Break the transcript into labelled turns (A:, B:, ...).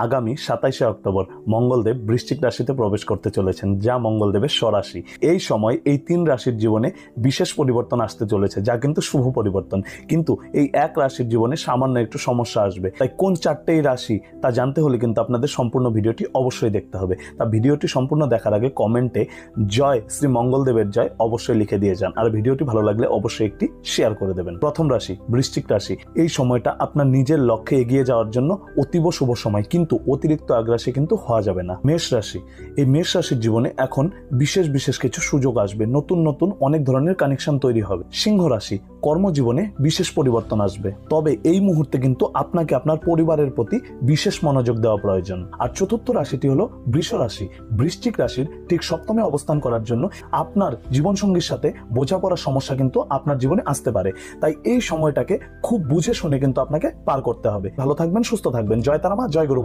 A: আগামী 27শে অক্টোবর মঙ্গলদেব বৃশ্চিক রাশিতে প্রবেশ করতে চলেছেন, যা মঙ্গলদেবের স্বরাশি। এই সময় এই 3 রাশির জীবনে বিশেষ পরিবর্তন আসতে চলেছে, যা কিন্তু শুভ পরিবর্তন। কিন্তু এই এক রাশির জীবনে সামান্য একটু সমস্যা আসবে। তাই কোন 4টেই রাশি তা জানতে হলে কিন্তু আপনাদের সম্পূর্ণ ভিডিওটি অবশ্যই দেখতে হবে। তা ভিডিওটি সম্পূর্ণ দেখার আগে কমেন্টে জয় শ্রী মঙ্গলদেবের জয় অবশ্যই লিখে দিয়ে যান। আর ভিডিওটি ভালো লাগলে অবশ্যই একটি শেয়ার করে দেবেন। প্রথম রাশি বৃশ্চিক রাশি। এই সময়টা আপনার নিজের লক্ষ্যে এগিয়ে যাওয়ার জন্য অতীব শুভ সময়, কিন্তু অতিরিক্ত আগ্রাসী কিন্তু হওয়া যাবে না। মেষ রাশি। এই মেষ রাশির জীবনে এখন বিশেষ বিশেষ কিছু সুযোগ আসবে, নতুন নতুন অনেক ধরনের কানেকশন তৈরি হবে। সিংহ রাশি। কর্মজীবনে বিশেষ পরিবর্তন আসবে, তবে এই মুহূর্তে কিন্তু আপনাকে আপনার পরিবারের প্রতি বিশেষ মনোযোগ দেওয়া প্রয়োজন। আর চতুর্থ রাশিটি হলো বৃষ রাশি। বৃশ্চিক রাশির ঠিক সপ্তমে অবস্থান করার জন্য আপনার জীবনসঙ্গীর সাথে বোঝাপড়ার সমস্যা কিন্তু আপনার জীবনে আসতে পারে। তাই এই সময়টাকে খুব বুঝে শুনে কিন্তু আপনাকে পার করতে হবে। ভালো থাকবেন, সুস্থ থাকবেন। জয় তারা মা, জয় গুরু।